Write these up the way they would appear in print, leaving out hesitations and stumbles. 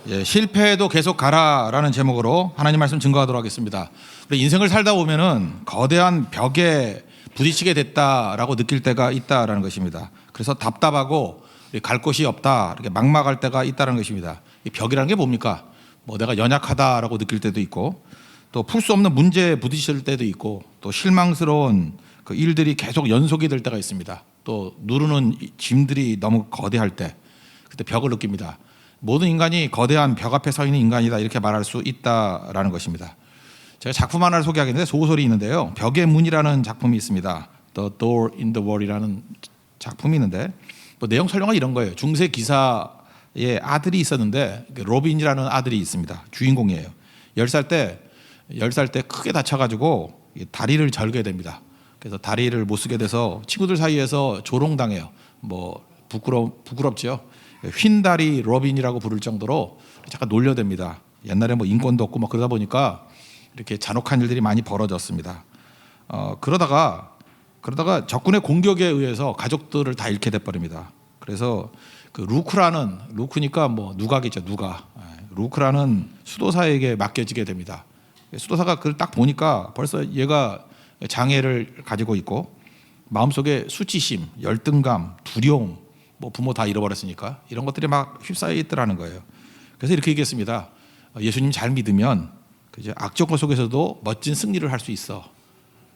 예, 실패해도 계속 가라라는 제목으로 하나님 말씀 증거하도록 하겠습니다. 우리 인생을 살다 보면은 거대한 벽에 부딪히게 됐다라고 느낄 때가 있다라는 것입니다. 그래서 답답하고 갈 곳이 없다, 이렇게 막막할 때가 있다는 것입니다. 이 벽이라는 게 뭡니까? 뭐 내가 연약하다라고 느낄 때도 있고, 또 풀 수 없는 문제에 부딪힐 때도 있고, 또 실망스러운 그 일들이 계속 연속이 될 때가 있습니다. 또 누르는 짐들이 너무 거대할 때, 그때 벽을 느낍니다. 모든 인간이 거대한 벽 앞에 서 있는 인간이다, 이렇게 말할 수 있다라는 것입니다. 제가 작품 하나를 소개하겠는데, 소설이 있는데요, 벽의 문이라는 작품이 있습니다. The Door in the Wall이라는 작품이 있는데, 뭐 내용 설명은 이런 거예요. 중세 기사의 아들이 있었는데, 로빈이라는 아들이 있습니다. 주인공이에요. 10살 때 크게 다쳐가지고 다리를 절게 됩니다. 그래서 다리를 못 쓰게 돼서 친구들 사이에서 조롱당해요. 뭐 부끄럽죠. 휜다리 로빈이라고 부를 정도로 잠깐 놀려댑니다. 옛날에 뭐 인권도 없고 뭐 그러다 보니까 이렇게 잔혹한 일들이 많이 벌어졌습니다. 그러다가 적군의 공격에 의해서 가족들을 다 잃게 돼버립니다. 그래서 그 루크니까 뭐 누각이죠, 누각. 루크라는 수도사에게 맡겨지게 됩니다. 수도사가 그걸 딱 보니까 벌써 얘가 장애를 가지고 있고 마음속에 수치심, 열등감, 두려움, 뭐 부모 다 잃어버렸으니까 이런 것들이 막 휩싸여 있더라는 거예요. 그래서 이렇게 얘기했습니다. 예수님 잘 믿으면 악조건 속에서도 멋진 승리를 할 수 있어.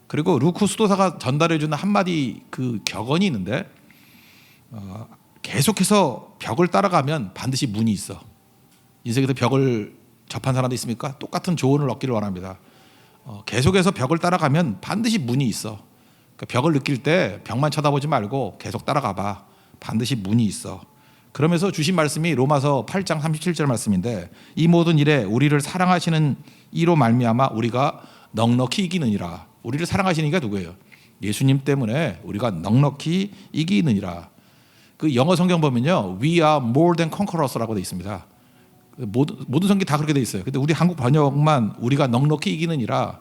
그리고 루크 수도사가 전달해 주는 한마디 그 격언이 있는데, 계속해서 벽을 따라가면 반드시 문이 있어. 인생에서 벽을 접한 사람도 있습니까? 똑같은 조언을 얻기를 원합니다. 계속해서 벽을 따라가면 반드시 문이 있어. 그러니까 벽을 느낄 때 벽만 쳐다보지 말고 계속 따라가 봐. 반드시 문이 있어. 그러면서 주신 말씀이 로마서 8장 37절 말씀인데, 이 모든 일에 우리를 사랑하시는 이로 말미암아 우리가 넉넉히 이기느니라. 우리를 사랑하시는 이가 누구예요? 예수님 때문에 우리가 넉넉히 이기느니라. 그 영어 성경 보면요, We are more than conquerors라고 되어 있습니다. 모든 성경 다 그렇게 되어 있어요. 근데 우리 한국 번역만 우리가 넉넉히 이기느니라,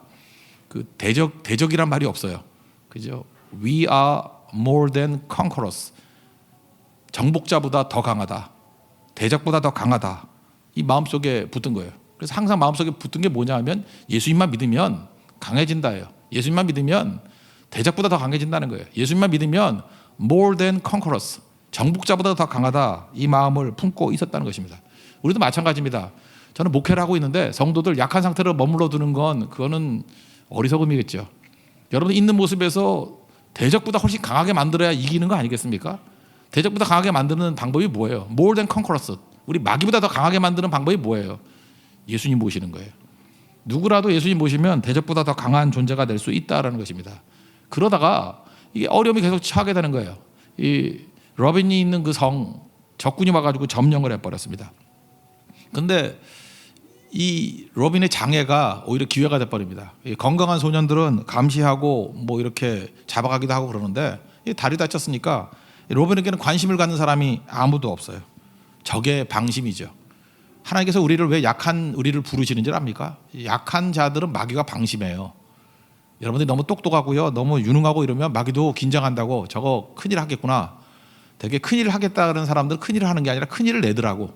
그 대적이란 말이 없어요. 그죠? We are more than conquerors. 정복자보다 더 강하다, 대적보다 더 강하다, 이 마음속에 붙은 거예요. 그래서 항상 마음속에 붙은 게 뭐냐 하면 예수님만 믿으면 강해진다예요. 예수님만 믿으면 대적보다 더 강해진다는 거예요. 예수님만 믿으면 more than conquerors, 정복자보다 더 강하다, 이 마음을 품고 있었다는 것입니다. 우리도 마찬가지입니다. 저는 목회를 하고 있는데 성도들 약한 상태로 머물러 두는 건 그거는 어리석음이겠죠. 여러분 있는 모습에서 대적보다 훨씬 강하게 만들어야 이기는 거 아니겠습니까? 대적보다 강하게 만드는 방법이 뭐예요? More than conquerors. 우리 마귀보다 더 강하게 만드는 방법이 뭐예요? 예수님 모시는 거예요. 누구라도 예수님 모시면 대적보다 더 강한 존재가 될 수 있다라는 것입니다. 그러다가 이게 어려움이 계속 처하게 되는 거예요. 이 로빈이 있는 그 성, 적군이 와가지고 점령을 해버렸습니다. 근데 이 로빈의 장애가 오히려 기회가 돼버립니다. 건강한 소년들은 감시하고 뭐 이렇게 잡아가기도 하고 그러는데, 다리 다쳤으니까 로빈에게는 관심을 갖는 사람이 아무도 없어요. 적의 방심이죠. 하나님께서 우리를 왜 약한 우리를 부르시는 줄 압니까? 약한 자들은 마귀가 방심해요. 여러분들이 너무 똑똑하고요, 너무 유능하고 이러면 마귀도 긴장한다고, 저거 큰일 하겠구나. 되게 큰일을 하겠다는 사람들은 큰일을 하는 게 아니라 큰일을 내더라고.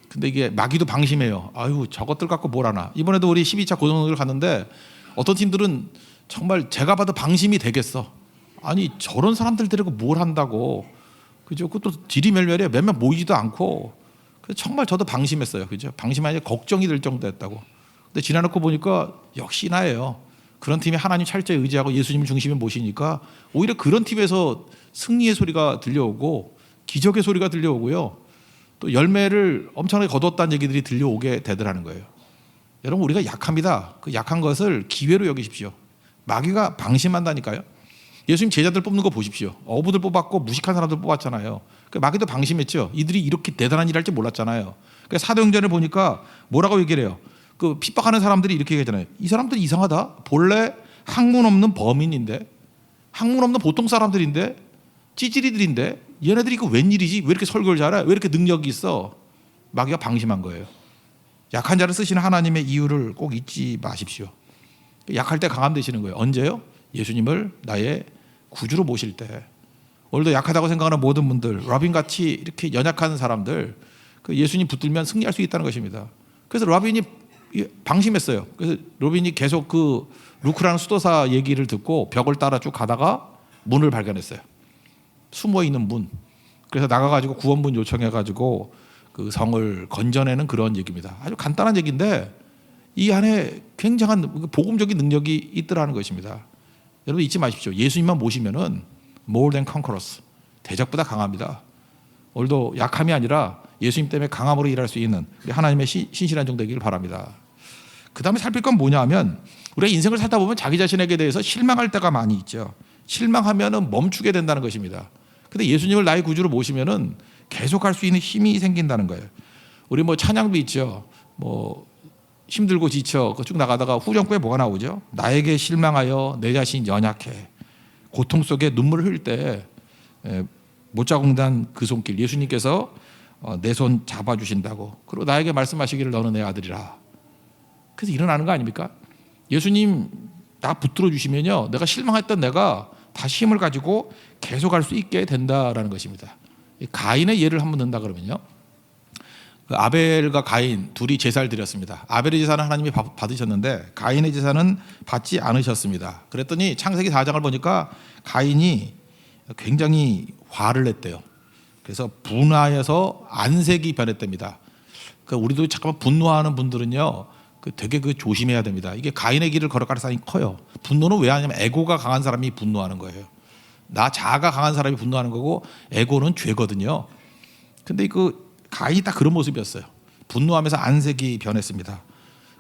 근데 이게 마귀도 방심해요. 아유, 저것들 갖고 뭘 하나. 이번에도 우리 12차 고등학교를 갔는데 어떤 팀들은 정말 제가 봐도 방심이 되겠어. 아니, 저런 사람들 데리고 뭘 한다고. 그죠? 그것도 지리멸멸해. 몇 명 모이지도 않고. 그래서 정말 저도 방심했어요. 그죠? 방심이 아니라 걱정이 될 정도였다고. 근데 지나놓고 보니까 역시나예요. 그런 팀이 하나님 철저히 의지하고 예수님 중심에 모시니까 오히려 그런 팀에서 승리의 소리가 들려오고 기적의 소리가 들려오고요, 또 열매를 엄청나게 거두었다는 얘기들이 들려오게 되더라는 거예요. 여러분, 우리가 약합니다. 그 약한 것을 기회로 여기십시오. 마귀가 방심한다니까요. 예수님 제자들 뽑는 거 보십시오. 어부들 뽑았고 무식한 사람들 뽑았잖아요. 마귀도 방심했죠. 이들이 이렇게 대단한 일을 할 줄 몰랐잖아요. 사도행전을 보니까 뭐라고 얘기를 해요? 그 핍박하는 사람들이 이렇게 얘기하잖아요. 이 사람들 이상하다. 본래 학문 없는 범인인데, 학문 없는 보통 사람들인데, 찌질이들인데 얘네들이 이거 웬일이지? 왜 이렇게 설교를 잘해? 왜 이렇게 능력이 있어? 마귀가 방심한 거예요. 약한 자를 쓰시는 하나님의 이유를 꼭 잊지 마십시오. 약할 때 강함 되시는 거예요. 언제요? 예수님을 나의 구주로 모실 때. 오늘도 약하다고 생각하는 모든 분들, 로빈같이 이렇게 연약한 사람들, 그 예수님 붙들면 승리할 수 있다는 것입니다. 그래서 로빈이 방심했어요. 그래서 로빈이 계속 그 루크라는 수도사 얘기를 듣고 벽을 따라 쭉 가다가 문을 발견했어요. 숨어 있는 문. 그래서 나가가지고 구원문 요청해가지고 그 성을 건져내는 그런 얘기입니다. 아주 간단한 얘기인데 이 안에 굉장한 복음적인 능력이 있더라는 것입니다. 여러분 잊지 마십시오. 예수님만 모시면은 more than conquerors, 대적보다 강합니다. 오늘도 약함이 아니라 예수님 때문에 강함으로 일할 수 있는 하나님의 신실한 종 되기를 바랍니다. 그 다음에 살필 건 뭐냐 하면 우리가 인생을 살다 보면 자기 자신에게 대해서 실망할 때가 많이 있죠. 실망하면 멈추게 된다는 것입니다. 근데 예수님을 나의 구주로 모시면은 계속 할 수 있는 힘이 생긴다는 거예요. 우리 뭐 찬양도 있죠. 뭐 힘들고 지쳐 쭉 나가다가 후렴구에 뭐가 나오죠? 나에게 실망하여 내 자신 연약해. 고통 속에 눈물을 흘릴 때 못자공단 그 손길 예수님께서 내 손 잡아주신다고. 그리고 나에게 말씀하시기를 너는 내 아들이라. 그래서 일어나는 거 아닙니까? 예수님 나 붙들어 주시면요, 내가 실망했던 내가 다시 힘을 가지고 계속할 수 있게 된다라는 것입니다. 가인의 예를 한번 든다 그러면요, 그 아벨과 가인 둘이 제사를 드렸습니다. 아벨의 제사는 하나님이 받으셨는데 가인의 제사는 받지 않으셨습니다. 그랬더니 창세기 4장을 보니까 가인이 굉장히 화를 냈대요. 그래서 분하여서 안색이 변했답니다. 그러니까 우리도 잠깐만 분노하는 분들은요, 되게 조심해야 됩니다. 이게 가인의 길을 걸어갈 사람이 커요. 분노는 왜 하냐면 에고가 강한 사람이 분노하는 거예요. 나 자아가 강한 사람이 분노하는 거고 에고는 죄거든요. 근데 그 가인이 딱 그런 모습이었어요. 분노하면서 안색이 변했습니다.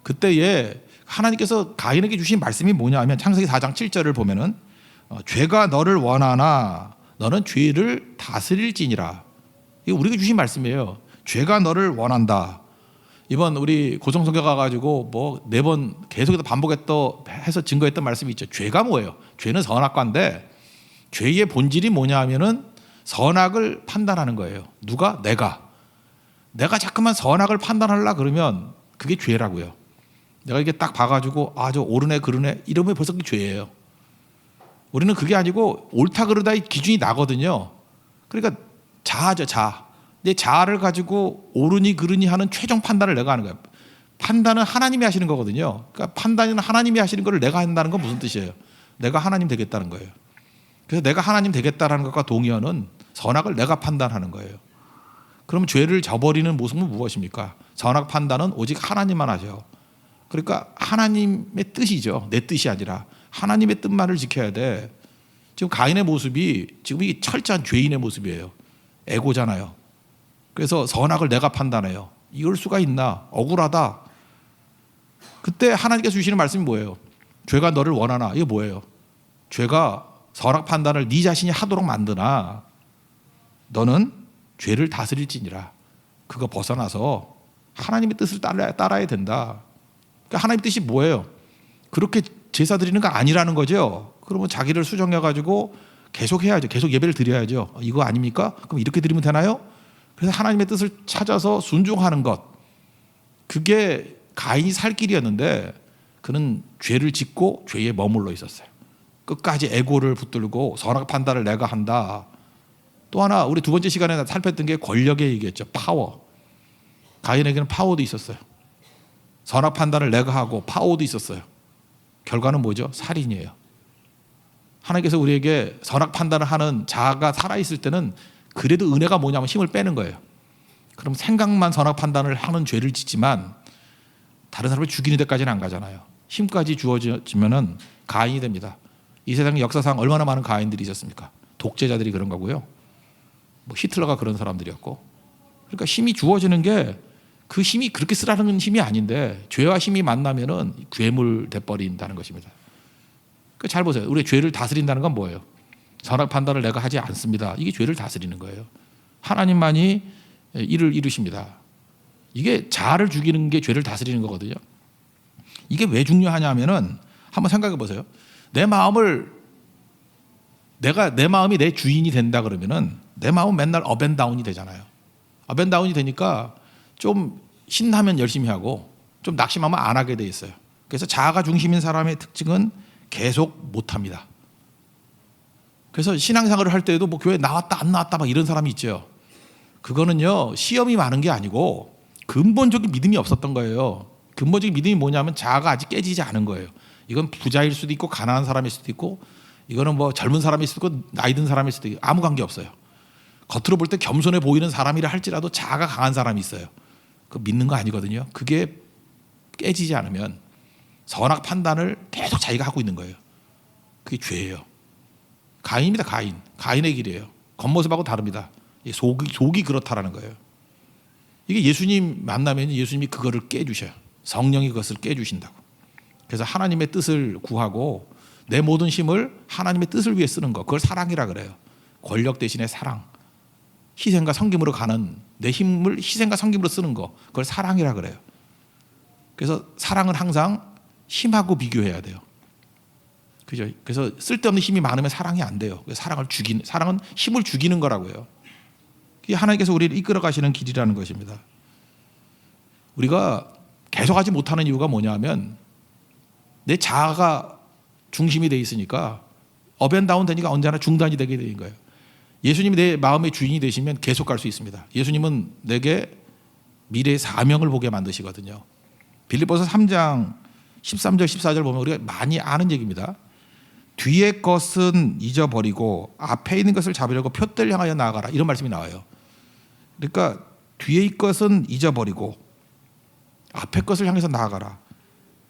그때에 하나님께서 가인에게 주신 말씀이 뭐냐 하면 창세기 4장 7절을 보면은 죄가 너를 원하나 너는 죄를 다스릴지니라. 이거 우리가 주신 말씀이에요. 죄가 너를 원한다. 이번 우리 고성성교 가가지고 뭐 4번 계속해서 반복해서 증거했던 말씀이 있죠. 죄가 뭐예요? 죄는 선악과인데 죄의 본질이 뭐냐 하면은 선악을 판단하는 거예요. 누가? 내가 자꾸만 선악을 판단하려 그러면 그게 죄라고요. 내가 이게 딱 봐가지고 저 옳으네 그르네 이러면 벌써 그게 죄예요. 우리는 그게 아니고 옳다 그르다의 기준이 나거든요. 그러니까 자아죠, 자아. 내 자아를 가지고 옳으니 그르니 하는 최종 판단을 내가 하는 거예요. 판단은 하나님이 하시는 거거든요. 그러니까 판단은 하나님이 하시는 걸 내가 한다는 건 무슨 뜻이에요? 내가 하나님 되겠다는 거예요. 그래서 내가 하나님 되겠다는 것과 동의하는 선악을 내가 판단하는 거예요. 그럼 죄를 저버리는 모습은 무엇입니까? 선악 판단은 오직 하나님만 하죠. 그러니까 하나님의 뜻이죠. 내 뜻이 아니라 하나님의 뜻만을 지켜야 돼. 지금 가인의 모습이 지금 이 철저한 죄인의 모습이에요. 에고잖아요. 그래서 선악을 내가 판단해요. 이럴 수가 있나? 억울하다. 그때 하나님께서 주시는 말씀이 뭐예요? 죄가 너를 원하나? 이게 뭐예요? 죄가 선악 판단을 네 자신이 하도록 만드나 너는 죄를 다스릴지니라. 그거 벗어나서 하나님의 뜻을 따라야 된다. 그러니까 하나님의 뜻이 뭐예요? 그렇게 제사 드리는 거 아니라는 거죠. 그러면 자기를 수정해가지고 계속 해야죠. 계속 예배를 드려야죠. 이거 아닙니까? 그럼 이렇게 드리면 되나요? 그래서 하나님의 뜻을 찾아서 순종하는 것, 그게 가인이 살 길이었는데 그는 죄를 짓고 죄에 머물러 있었어요. 끝까지 에고를 붙들고 선악 판단을 내가 한다. 또 하나 우리 두 번째 시간에 살폈던 게 권력의 얘기였죠. 파워. 가인에게는 파워도 있었어요. 선악 판단을 내가 하고 파워도 있었어요. 결과는 뭐죠? 살인이에요. 하나님께서 우리에게 선악 판단을 하는 자아가 살아있을 때는 그래도 은혜가 뭐냐면 힘을 빼는 거예요. 그럼 생각만 선악 판단을 하는 죄를 짓지만 다른 사람을 죽이는 데까지는 안 가잖아요. 힘까지 주어지면은 가인이 됩니다. 이 세상 역사상 얼마나 많은 가인들이 있었습니까? 독재자들이 그런 거고요. 뭐 히틀러가 그런 사람들이었고. 그러니까 힘이 주어지는 게 그 힘이 그렇게 쓰라는 힘이 아닌데 죄와 힘이 만나면은 괴물 돼버린다는 것입니다. 그러니까 잘 보세요. 우리 죄를 다스린다는 건 뭐예요? 선악 판단을 내가 하지 않습니다. 이게 죄를 다스리는 거예요. 하나님만이 일을 이루십니다. 이게 자아를 죽이는 게 죄를 다스리는 거거든요. 이게 왜 중요하냐면은 한번 생각해 보세요. 내 마음이 내 주인이 된다 그러면은 내 마음은 맨날 업앤다운이 되잖아요. 업앤다운이 되니까 좀 신나면 열심히 하고 좀 낙심하면 안 하게 돼 있어요. 그래서 자아가 중심인 사람의 특징은 계속 못 합니다. 그래서 신앙생활을 할 때에도 뭐 교회 나왔다 안 나왔다 막 이런 사람이 있죠. 그거는요 시험이 많은 게 아니고 근본적인 믿음이 없었던 거예요. 근본적인 믿음이 뭐냐면 자아가 아직 깨지지 않은 거예요. 이건 부자일 수도 있고 가난한 사람일 수도 있고 이거는 뭐 젊은 사람일 수도 있고 나이 든 사람일 수도 있고 아무 관계 없어요. 겉으로 볼 때 겸손해 보이는 사람이라 할지라도 자아가 강한 사람이 있어요. 그 믿는 거 아니거든요. 그게 깨지지 않으면 선악 판단을 계속 자기가 하고 있는 거예요. 그게 죄예요. 가인입니다. 가인의 길이에요. 겉모습하고 다릅니다. 속이 그렇다라는 거예요. 이게 예수님 만나면 예수님이 그거를 깨주셔요. 성령이 그것을 깨주신다고. 그래서 하나님의 뜻을 구하고 내 모든 힘을 하나님의 뜻을 위해 쓰는 거, 그걸 사랑이라 그래요. 권력 대신에 사랑, 희생과 섬김으로 가는 내 힘을 희생과 섬김으로 쓰는 거, 그걸 사랑이라 그래요. 그래서 사랑은 항상 힘하고 비교해야 돼요. 그죠? 그래서 쓸데없는 힘이 많으면 사랑이 안 돼요. 사랑은 힘을 죽이는 거라고요. 그게 하나님께서 우리를 이끌어 가시는 길이라는 것입니다. 우리가 계속하지 못하는 이유가 뭐냐면 내 자아가 중심이 돼 있으니까 업앤다운 되니까 언제나 중단이 되게 되는 거예요. 예수님이 내 마음의 주인이 되시면 계속 갈 수 있습니다. 예수님은 내게 미래의 사명을 보게 만드시거든요. 빌립보서 3장 13절 14절 보면 우리가 많이 아는 얘기입니다. 뒤의 것은 잊어버리고 앞에 있는 것을 잡으려고 표대를 향하여 나아가라, 이런 말씀이 나와요. 그러니까 뒤의 것은 잊어버리고 앞에 것을 향해서 나아가라.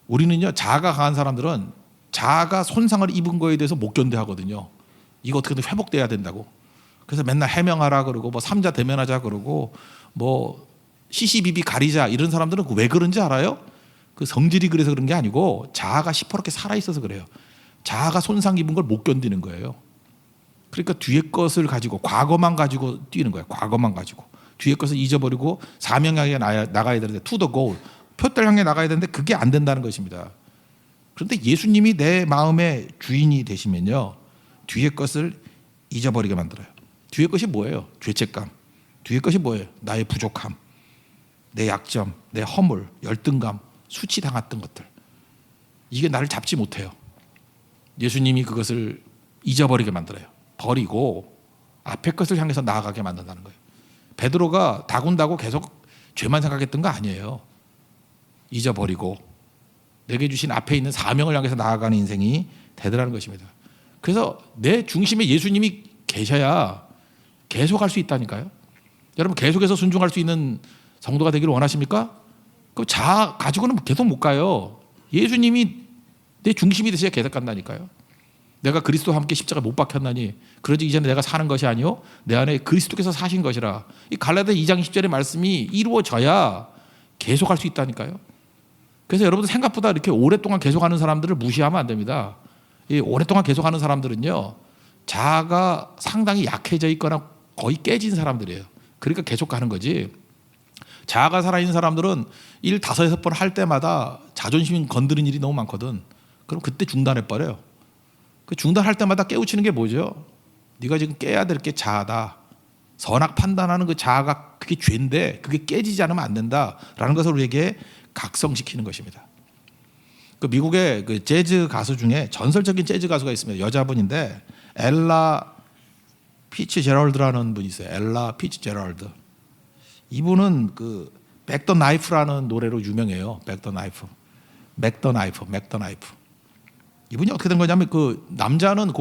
우리는요, 자아가 강한 사람들은 자아가 손상을 입은 거에 대해서 못 견뎌하거든요. 이거 어떻게든 회복돼야 된다고. 그래서 맨날 해명하라 그러고 뭐 삼자 대면하자 그러고 뭐 시시비비 가리자, 이런 사람들은 왜 그런지 알아요? 그 성질이 그래서 그런 게 아니고 자아가 시퍼렇게 살아있어서 그래요. 자아가 손상 입은 걸 못 견디는 거예요. 그러니까 뒤의 것을 가지고 과거만 가지고 뛰는 거예요. 과거만 가지고 뒤의 것을 잊어버리고 사명 향해 나가야 되는데, to the goal, 표대를 향해 나가야 되는데 그게 안 된다는 것입니다. 그런데 예수님이 내 마음의 주인이 되시면요, 뒤의 것을 잊어버리게 만들어요. 뒤의 것이 뭐예요? 죄책감. 뒤의 것이 뭐예요? 나의 부족함, 내 약점, 내 허물, 열등감, 수치당했던 것들. 이게 나를 잡지 못해요. 예수님이 그것을 잊어버리게 만들어요. 버리고 앞에 것을 향해서 나아가게 만든다는 거예요. 베드로가 다군다고 계속 죄만 생각했던 거 아니에요. 잊어버리고 내게 주신 앞에 있는 사명을 향해서 나아가는 인생이 되더라는 것입니다. 그래서 내 중심에 예수님이 계셔야 계속할 수 있다니까요. 여러분, 계속해서 순종할 수 있는 성도가 되기를 원하십니까? 그 자아 가지고는 계속 못 가요. 예수님이 내 중심이 되셔야 계속 간다니까요. 내가 그리스도와 함께 십자가 못 박혔나니 그러지 이제는 내가 사는 것이 아니요 내 안에 그리스도께서 사신 것이라. 이 갈라디아 2장 10절의 말씀이 이루어져야 계속할 수 있다니까요. 그래서 여러분들 생각보다 이렇게 오랫동안 계속하는 사람들을 무시하면 안 됩니다. 이 오랫동안 계속하는 사람들은요, 자아가 상당히 약해져 있거나 거의 깨진 사람들이에요. 그러니까 계속 가는 거지. 자아가 살아있는 사람들은 일 5-6번 할 때마다 자존심 건드는 일이 너무 많거든. 그럼 그때 중단해버려요. 그 중단할 때마다 깨우치는 게 뭐죠? 네가 지금 깨야 될 게 자아다. 선악 판단하는 그 자아가 그게 죄인데 그게 깨지지 않으면 안 된다라는 것을 우리에게 각성시키는 것입니다. 그 미국의 그 재즈 가수 중에 전설적인 재즈 가수가 있습니다. 여자분인데 엘라 피츠제럴드라는 분이 있어요. 엘라 피츠제럴드. 이분은 그 백 더 나이프라는 노래로 유명해요. 백 더 나이프. 맥 더 나이프. 이분이 어떻게 된 거냐면 그 남자는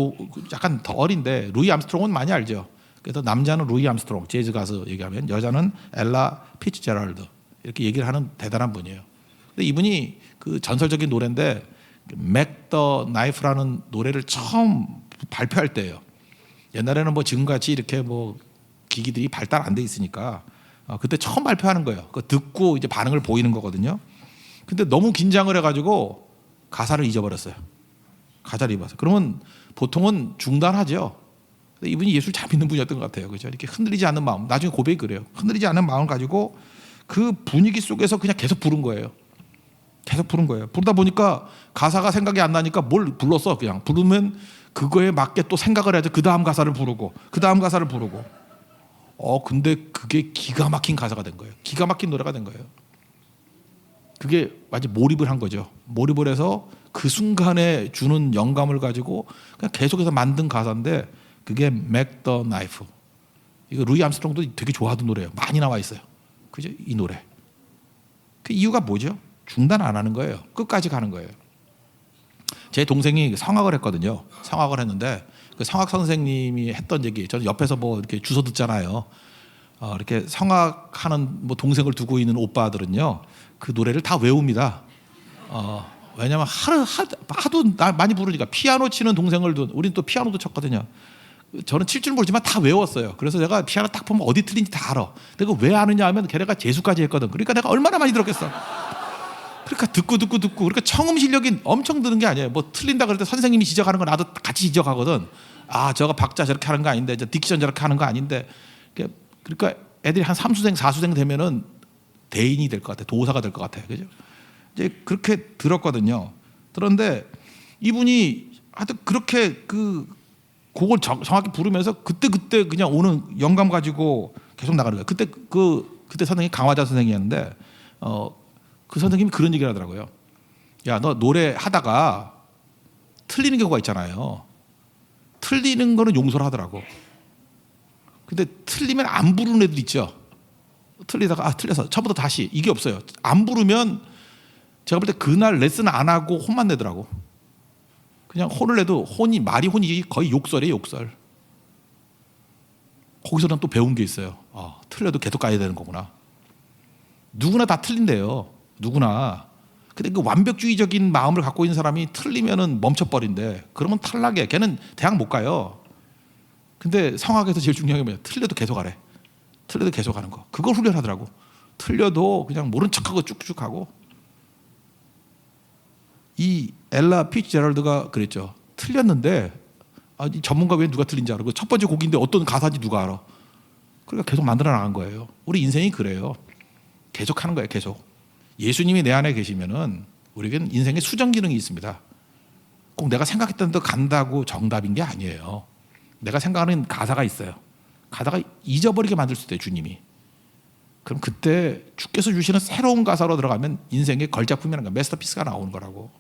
약간 더 어린데 루이 암스트롱은 많이 알죠. 그래서 남자는 루이 암스트롱, 재즈 가수 얘기하면, 여자는 엘라 피츠제럴드, 이렇게 얘기를 하는 대단한 분이에요. 근데 이분이 그 전설적인 노래인데 맥 더 나이프라는 노래를 처음 발표할 때예요. 옛날에는 뭐 지금같이 이렇게 뭐 기기들이 발달 안 돼 있으니까 그때 처음 발표하는 거예요. 그거 듣고 이제 반응을 보이는 거거든요. 근데 너무 긴장을 해가지고 가사를 잊어버렸어요. 가사를 입어서. 그러면 보통은 중단하죠. 근데 이분이 예수를 잘 믿는 분이었던 것 같아요. 그죠? 이렇게 흔들리지 않는 마음. 나중에 고백이 그래요. 흔들리지 않는 마음을 가지고 그 분위기 속에서 그냥 계속 부른 거예요. 계속 부른 거예요. 부르다 보니까 가사가 생각이 안 나니까 뭘 불렀어. 그냥 부르면 그거에 맞게 또 생각을 해야죠. 그 다음 가사를 부르고, 그 다음 가사를 부르고. 근데 그게 기가 막힌 가사가 된 거예요. 기가 막힌 노래가 된 거예요. 그게 완전 몰입을 한 거죠. 몰입을 해서 그 순간에 주는 영감을 가지고 그냥 계속해서 만든 가사인데 그게 맥 더 나이프. 이거 루이 암스트롱도 되게 좋아하던 노래예요. 많이 나와 있어요. 그죠? 이 노래. 그 이유가 뭐죠? 중단 안 하는 거예요. 끝까지 가는 거예요. 제 동생이 성악을 했거든요. 성악을 했는데 그 성악 선생님이 했던 얘기, 저는 옆에서 뭐 이렇게 주워 듣잖아요. 이렇게 성악하는 뭐 동생을 두고 있는 오빠들은요, 그 노래를 다 외웁니다. 왜냐면 하도 많이 부르니까. 피아노 치는 동생을 우리는 또 피아노도 쳤거든요. 저는 칠 줄 모르지만 다 외웠어요. 그래서 내가 피아노 딱 보면 어디 틀린지 다 알아. 내가 왜 아느냐 하면 걔네가 재수까지 했거든. 그러니까 내가 얼마나 많이 들었겠어. 그러니까 듣고 그러니까 청음 실력이 엄청 드는 게 아니에요. 뭐 틀린다 그럴 때 선생님이 지적하는 거 나도 같이 지적하거든. 아, 저거 박자 저렇게 하는 거 아닌데, 저 딕션 저렇게 하는 거 아닌데. 그러니까 애들이 한 3수생 4수생 되면은 대인이 될 것 같아. 도사가 될 것 같아. 그죠? 이제 그렇게 들었거든요. 그런데 이분이 하여튼 그렇게 그 곡을 정확히 부르면서 그때 그냥 오는 영감 가지고 계속 나가는 거예요. 그때 선생님이 강화자 선생님이었는데 그 선생님이 그런 얘기를 하더라고요. 야, 너 노래 하다가 틀리는 경우가 있잖아요. 틀리는 거는 용서를 하더라고. 근데 틀리면 안 부르는 애들 있죠. 틀리다가 틀려서 처음부터 다시, 이게 없어요. 안 부르면 제가 볼 때 그날 레슨 안 하고 혼만 내더라고. 그냥 혼을 내도 말이 혼이 거의 욕설이에요, 욕설. 거기서는 또 배운 게 있어요. 틀려도 계속 가야 되는 거구나. 누구나 다 틀린대요. 누구나. 근데 그 완벽주의적인 마음을 갖고 있는 사람이 틀리면은 멈춰버린대. 그러면 탈락이야. 걔는 대학 못 가요. 근데 성악에서 제일 중요한 게 뭐냐? 틀려도 계속 하래. 틀려도 계속 하는 거. 그걸 훈련하더라고. 틀려도 그냥 모른 척하고 쭉쭉 하고. 이 엘라 피츠제럴드가 그랬죠. 틀렸는데 이 전문가 외에 누가 틀린지 알아? 첫 번째 곡인데 어떤 가사인지 누가 알아? 그러니까 계속 만들어 나간 거예요. 우리 인생이 그래요. 계속 하는 거예요. 계속. 예수님이 내 안에 계시면은 우리에겐 인생의 수정 기능이 있습니다. 꼭 내가 생각했던 대로 간다고 정답인 게 아니에요. 내가 생각하는 가사가 있어요. 가사가 잊어버리게 만들 수 있어요, 주님이. 그럼 그때 주께서 주시는 새로운 가사로 들어가면 인생의 걸작품이라는 거, 마스터피스가 나오는 거라고.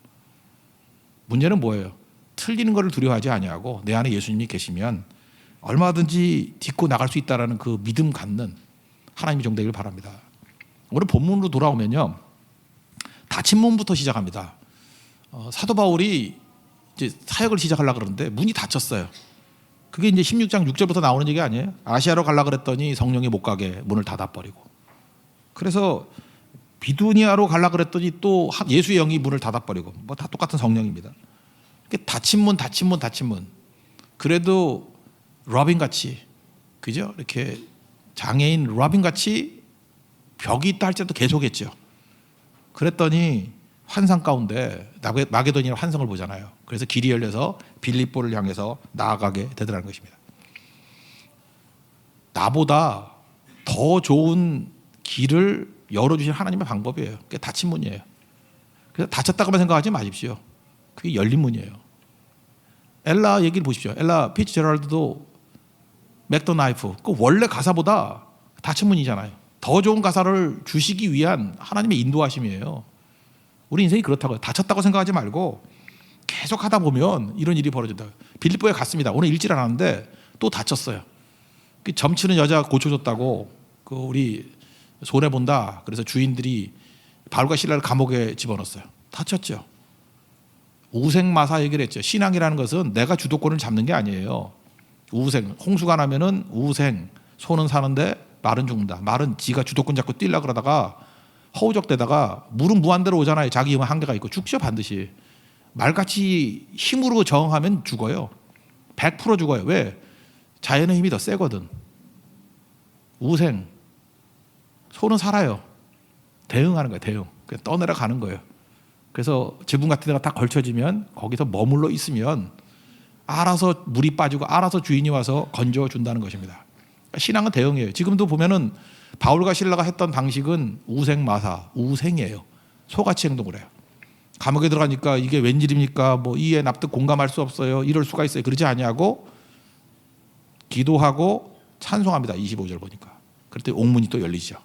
문제는 뭐예요? 틀리는 것을 두려워하지 아니하고 내 안에 예수님이 계시면 얼마든지 딛고 나갈 수 있다는 그 믿음 갖는 하나님의 종 되길 바랍니다. 오늘 본문으로 돌아오면요, 닫힌 문부터 시작합니다. 사도 바울이 이제 사역을 시작하려고 그러는데 문이 닫혔어요. 그게 이제 16장 6절부터 나오는 얘기 아니에요? 아시아로 가려고 그랬더니 성령이 못 가게 문을 닫아버리고. 그래서 비두니아로 가려고 그랬더니 또 예수의 영이 문을 닫아버리고. 뭐 다 똑같은 성령입니다. 닫힌 문. 그래도 로빈같이, 그죠? 이렇게 장애인 로빈같이 벽이 있다 할지라도 계속했죠. 그랬더니 환상 가운데 마게도니아 환상을 보잖아요. 그래서 길이 열려서 빌립보를 향해서 나아가게 되더라는 것입니다. 나보다 더 좋은 길을 열어주신 하나님의 방법이에요. 그게 닫힌 문이에요. 그래서 닫혔다고만 생각하지 마십시오. 그게 열린 문이에요. 엘라 얘기를 보십시오. 엘라 피츠제럴드도 맥더나이프, 그 원래 가사보다 닫힌 문이잖아요. 더 좋은 가사를 주시기 위한 하나님의 인도하심이에요. 우리 인생이 그렇다고요. 닫혔다고 생각하지 말고 계속 하다 보면 이런 일이 벌어진다. 빌립보에 갔습니다. 오늘 읽질 않았는데 또 다쳤어요. 점치는 여자 고쳐줬다고 그 우리 손해 본다. 그래서 주인들이 바울과 실라를 감옥에 집어넣었어요. 다쳤죠. 우생마사 얘기를 했죠. 신앙이라는 것은 내가 주도권을 잡는 게 아니에요. 우생, 홍수가 나면은 우생, 소는 사는데 말은 죽는다. 말은 지가 주도권 잡고 뛰려고 그러다가 허우적대다가 물은 무한대로 오잖아요. 자기 힘은 한계가 있고 죽죠, 반드시. 말같이 힘으로 저항하면 죽어요. 100% 죽어요. 왜? 자연의 힘이 더 세거든. 우생, 소는 살아요. 대응하는 거예요. 대응. 그냥 떠내려 가는 거예요. 그래서 지붕 같은 데가 딱 걸쳐지면 거기서 머물러 있으면 알아서 물이 빠지고 알아서 주인이 와서 건져준다는 것입니다. 신앙은 대응이에요. 지금도 보면은 바울과 실라가 했던 방식은 우생마사, 우생이에요. 소같이 행동을 해요. 감옥에 들어가니까 이게 웬일입니까? 뭐 이해 납득 공감할 수 없어요. 이럴 수가 있어요. 그러지 아니하고 기도하고 찬송합니다. 25절 보니까. 그럴 때 옥문이 또 열리죠.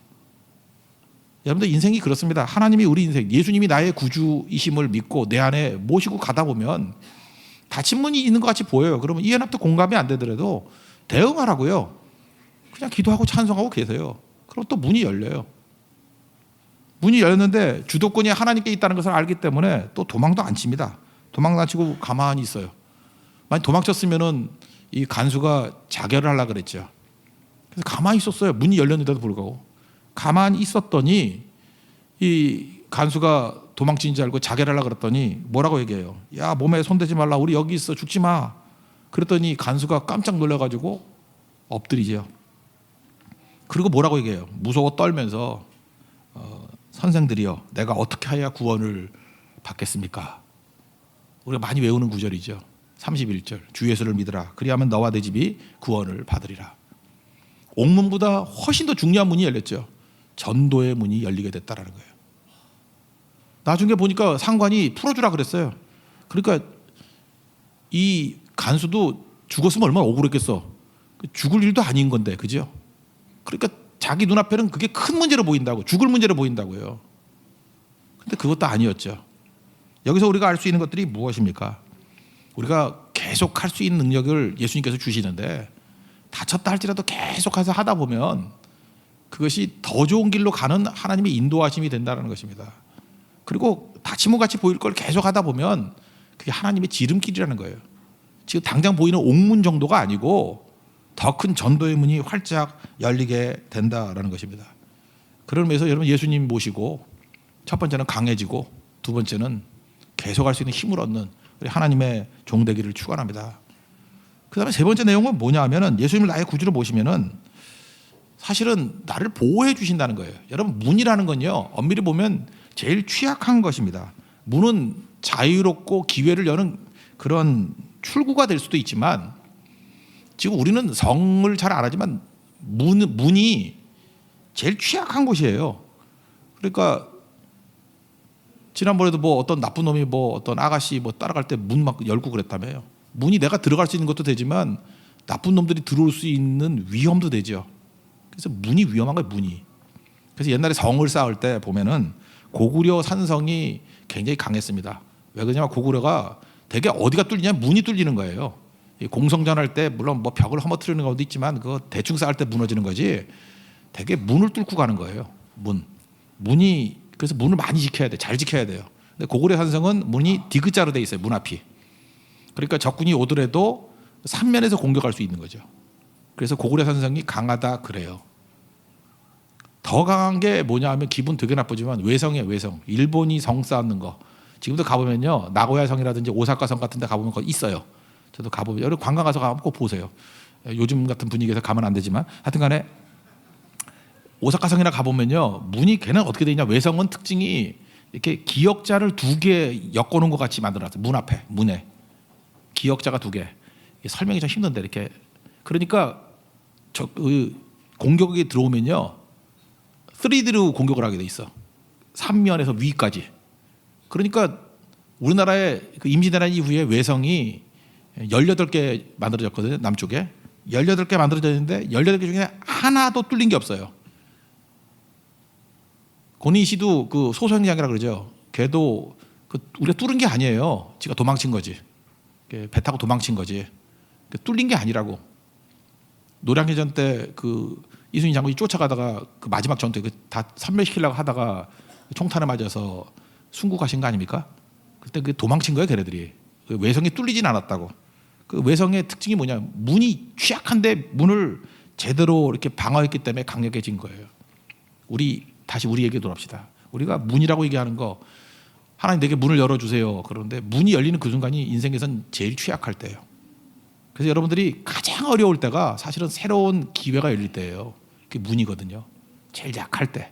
여러분들 인생이 그렇습니다. 하나님이 우리 인생, 예수님이 나의 구주이심을 믿고 내 안에 모시고 가다 보면 닫힌 문이 있는 것 같이 보여요. 그러면 이해 납득 공감이 안 되더라도 대응하라고요. 그냥 기도하고 찬송하고 계세요. 그럼 또 문이 열려요. 문이 열렸는데 주도권이 하나님께 있다는 것을 알기 때문에 또 도망도 안 칩니다. 도망도 안 치고 가만히 있어요. 만약 도망쳤으면은 이 간수가 자결을 하려고 그랬죠. 그래서 가만히 있었어요. 문이 열렸는데도 불구하고. 가만히 있었더니 이 간수가 도망친 줄 알고 자결하려고 그랬더니 뭐라고 얘기해요? 야, 몸에 손대지 말라. 우리 여기 있어. 죽지 마. 그랬더니 간수가 깜짝 놀라가지고 엎드리죠. 그리고 뭐라고 얘기해요? 무서워 떨면서 선생들이여, 내가 어떻게 해야 구원을 받겠습니까? 우리가 많이 외우는 구절이죠. 31절 주 예수를 믿으라. 그리하면 너와 내 집이 구원을 받으리라. 옥문보다 훨씬 더 중요한 문이 열렸죠. 전도의 문이 열리게 됐다라는 거예요. 나중에 보니까 상관이 풀어주라 그랬어요. 그러니까 이 간수도 죽었으면 얼마나 억울했겠어. 죽을 일도 아닌 건데, 그죠? 그러니까 자기 눈앞에는 그게 큰 문제로 보인다고, 죽을 문제로 보인다고요. 근데 그것도 아니었죠. 여기서 우리가 알 수 있는 것들이 무엇입니까? 우리가 계속 할 수 있는 능력을 예수님께서 주시는데 다쳤다 할지라도 계속해서 하다 보면 그것이 더 좋은 길로 가는 하나님의 인도하심이 된다는 것입니다. 그리고 다치문 같이 보일 걸 계속 하다 보면 그게 하나님의 지름길이라는 거예요. 지금 당장 보이는 옥문 정도가 아니고 더 큰 전도의 문이 활짝 열리게 된다라는 것입니다. 그런 의미에서 여러분 예수님 모시고 첫 번째는 강해지고 두 번째는 계속할 수 있는 힘을 얻는 우리 하나님의 종되기를 축원합니다. 그 다음에 세 번째 내용은 뭐냐 하면은 예수님을 나의 구주로 모시면은 사실은 나를 보호해 주신다는 거예요. 여러분 문이라는 건요, 엄밀히 보면 제일 취약한 것입니다. 문은 자유롭고 기회를 여는 그런 출구가 될 수도 있지만 지금 우리는 성을 잘 안 하지만 문이 제일 취약한 곳이에요. 그러니까 지난번에도 뭐 어떤 나쁜 놈이 뭐 어떤 아가씨 뭐 따라갈 때 문 막 열고 그랬다며요. 문이 내가 들어갈 수 있는 것도 되지만 나쁜 놈들이 들어올 수 있는 위험도 되죠. 그래서 문이 위험한 거예요, 문이. 그래서 옛날에 성을 쌓을 때 보면은 고구려 산성이 굉장히 강했습니다. 왜 그러냐면 고구려가 되게 어디가 뚫리냐면 문이 뚫리는 거예요. 공성전할 때 물론 뭐 벽을 허물뜨리는 것도 있지만 그거 대충 쌓을 때 무너지는 거지 되게 문을 뚫고 가는 거예요. 문이 그래서 문을 많이 지켜야 돼. 잘 지켜야 돼요. 근데 고구려 산성은 문이 디귿자로 돼 있어요. 문 앞이. 그러니까 적군이 오더라도 삼면에서 공격할 수 있는 거죠. 그래서 고구려 산성이 강하다 그래요. 더 강한 게 뭐냐 하면 기분 되게 나쁘지만 외성이에요. 외성. 일본이 성 쌓는 거. 지금도 가보면요. 나고야 성이라든지 오사카 성 같은 데 가보면 그거 있어요. 저도 가보면 여러분 관광 가서 가면 꼭 보세요. 요즘 같은 분위기에서 가면 안 되지만 하여튼 간에 오사카 성이나 가보면요. 문이 걔는 어떻게 되냐. 외성은 특징이 이렇게 기역자를 2개 엮어놓은 것 같이 만들어놨어요. 문 앞에, 문에. 기역자가 2개. 설명이 좀 힘든데 이렇게. 그러니까 공격이 들어오면요. 3D로 공격을 하게 돼 있어. 3면에서 위까지. 그러니까 우리나라의 그 임진왜란 이후에 외성이 18개 만들어졌거든요. 남쪽에. 18개 만들어졌는데 18개 중에 하나도 뚫린 게 없어요. 고니시도 그 소선장이라 그러죠. 걔도 우리가 뚫은 게 아니에요. 지가 도망친 거지. 배 타고 도망친 거지. 뚫린 게 아니라고. 노량해전 때 그 이순신 장군이 쫓아가다가 그 마지막 전투에 다 섬멸시키려고 하다가 총탄에 맞아서 순국하신 거 아닙니까? 그때 그 도망친 거예요, 걔네들이. 그 외성이 뚫리진 않았다고. 그 외성의 특징이 뭐냐? 문이 취약한데 문을 제대로 이렇게 방어했기 때문에 강력해진 거예요. 다시 우리에게 돌아옵시다. 우리가 문이라고 얘기하는 거 하나님 내게 문을 열어주세요. 그런데 문이 열리는 그 순간이 인생에선 제일 취약할 때예요. 그래서 여러분들이 가장 어려울 때가 사실은 새로운 기회가 열릴 때예요. 그게 문이거든요. 제일 약할 때.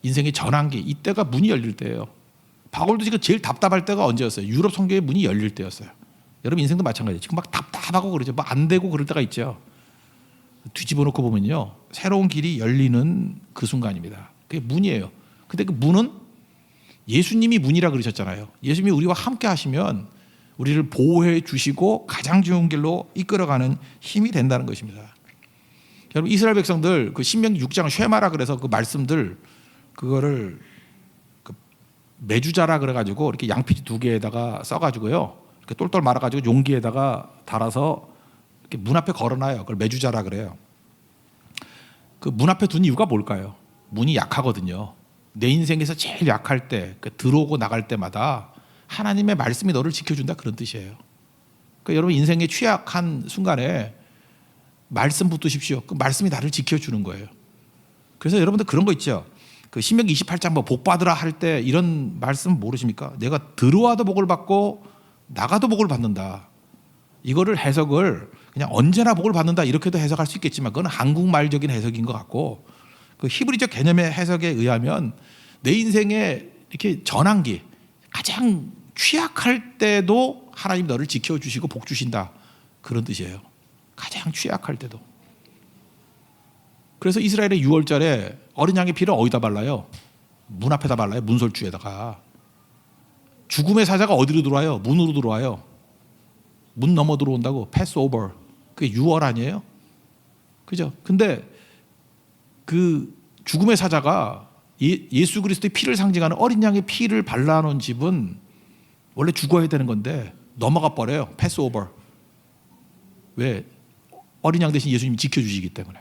인생의 전환기 이때가 문이 열릴 때예요. 바울도 지금 제일 답답할 때가 언제였어요? 유럽 선교의 문이 열릴 때였어요. 여러분 인생도 마찬가지예요. 지금 막 답답하고 그러죠. 뭐 안 되고 그럴 때가 있죠. 뒤집어 놓고 보면요. 새로운 길이 열리는 그 순간입니다. 그게 문이에요. 근데 그 문은 예수님이 문이라 그러셨잖아요. 예수님이 우리와 함께 하시면 우리를 보호해 주시고 가장 좋은 길로 이끌어가는 힘이 된다는 것입니다. 여러분 이스라엘 백성들 그 신명기 6장 쉐마라 그래서 그 말씀들 그거를 그 메주자라 그래가지고 이렇게 양피지 2개에다가 써가지고요. 이렇게 똘똘 말아가지고 용기에다가 달아서 이렇게 문 앞에 걸어놔요. 그걸 메주자라 그래요. 그 문 앞에 둔 이유가 뭘까요? 문이 약하거든요. 내 인생에서 제일 약할 때, 들어오고 나갈 때마다 하나님의 말씀이 너를 지켜준다, 그런 뜻이에요. 그러니까 여러분 인생에 취약한 순간에 말씀 붙드십시오. 그 말씀이 나를 지켜주는 거예요. 그래서 여러분들 그런 거 있죠. 그 신명기 28장 뭐 복 받으라 할 때 이런 말씀 모르십니까? 내가 들어와도 복을 받고 나가도 복을 받는다. 이거를 해석을 그냥 언제나 복을 받는다 이렇게도 해석할 수 있겠지만 그건 한국말적인 해석인 것 같고, 그 히브리적 개념의 해석에 의하면 내 인생의 이렇게 전환기, 가장 취약할 때도 하나님 너를 지켜주시고 복 주신다, 그런 뜻이에요. 가장 취약할 때도. 그래서 이스라엘의 6월절에 어린 양의 피를 어디다 발라요? 문 앞에다 발라요. 문설주에다가. 죽음의 사자가 어디로 들어와요? 문으로 들어와요. 문 넘어 들어온다고. 패스 오버. 그게 6월 아니에요? 그죠? 근데 그 죽음의 사자가 예수 그리스도의 피를 상징하는 어린 양의 피를 발라놓은 집은 원래 죽어야 되는 건데 넘어가 버려요. 패스 오버. 왜? 어린 양 대신 예수님이 지켜주시기 때문에.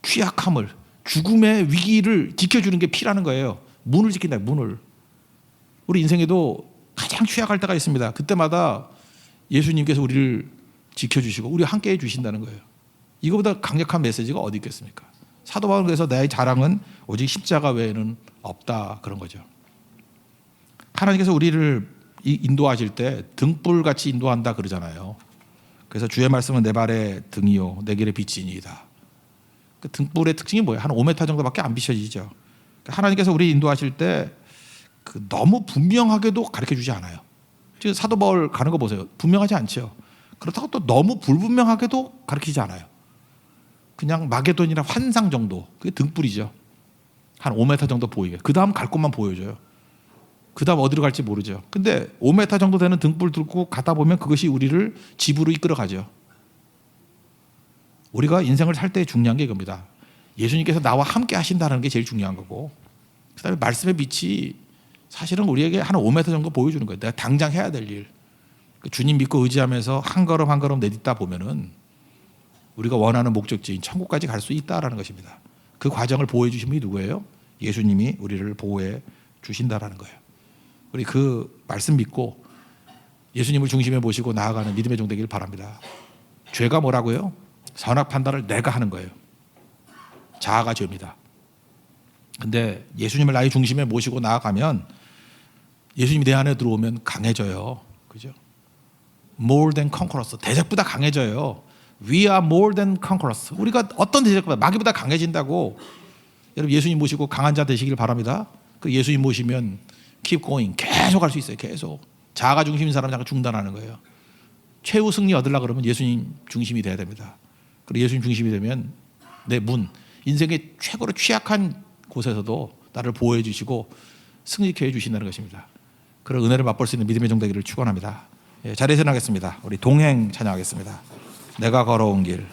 취약함을, 죽음의 위기를 지켜주는 게 피라는 거예요. 문을 지킨다, 문을. 우리 인생에도 가장 취약할 때가 있습니다. 그때마다 예수님께서 우리를 지켜주시고 우리 함께 해주신다는 거예요. 이거보다 강력한 메시지가 어디 있겠습니까? 사도 바울은 그래서 나의 자랑은 오직 십자가 외에는 없다, 그런 거죠. 하나님께서 우리를 인도하실 때 등불같이 인도한다 그러잖아요. 그래서 주의 말씀은 내 발의 등이요 내 길의 빛이니이다. 그 등불의 특징이 뭐예요? 한 5m 정도밖에 안 비춰지죠. 하나님께서 우리 인도하실 때 너무 분명하게도 가르쳐주지 않아요. 지금 사도 바울 가는 거 보세요. 분명하지 않죠. 그렇다고 또 너무 불분명하게도 가르치지 않아요. 그냥 마게돈이나 환상 정도, 그게 등불이죠. 한 5m 정도 보이게. 그 다음 갈 곳만 보여줘요. 그 다음 어디로 갈지 모르죠. 근데 5m 정도 되는 등불 들고 가다 보면 그것이 우리를 집으로 이끌어 가죠. 우리가 인생을 살 때 중요한 게 이겁니다. 예수님께서 나와 함께 하신다는 게 제일 중요한 거고, 그 다음에 말씀의 빛이 사실은 우리에게 한 5m 정도 보여주는 거예요. 내가 당장 해야 될 일. 주님 믿고 의지하면서 한 걸음 한 걸음 내딛다 보면은 우리가 원하는 목적지인 천국까지 갈 수 있다라는 것입니다. 그 과정을 보호해 주신 분이 누구예요? 예수님이 우리를 보호해 주신다라는 거예요. 우리 그 말씀 믿고 예수님을 중심에 모시고 나아가는 믿음의 종 되기를 바랍니다. 죄가 뭐라고요? 선악 판단을 내가 하는 거예요. 자아가 죄입니다. 근데 예수님을 나의 중심에 모시고 나아가면 예수님이 내 안에 들어오면 강해져요. 그죠? More than conquerors. 대적보다 강해져요. We are more than conquerors. 우리가 어떤 대적보다 마귀보다 강해진다고. 여러분 예수님 모시고 강한 자 되시길 바랍니다. 그 예수님 모시면 keep going. 계속 할 수 있어요. 계속. 자아가 중심인 사람은 잠깐 중단하는 거예요. 최후 승리 얻으려고 그러면 예수님 중심이 돼야 됩니다. 그리고 예수님 중심이 되면 내 문, 인생의 최고로 취약한 곳에서도 나를 보호해 주시고 승리케 해 주신다는 것입니다. 그런 은혜를 맛볼 수 있는 믿음의 종 되기를 축원합니다. 자리에서 나가겠습니다. 우리 동행 찬양하겠습니다. 내가 걸어온 길.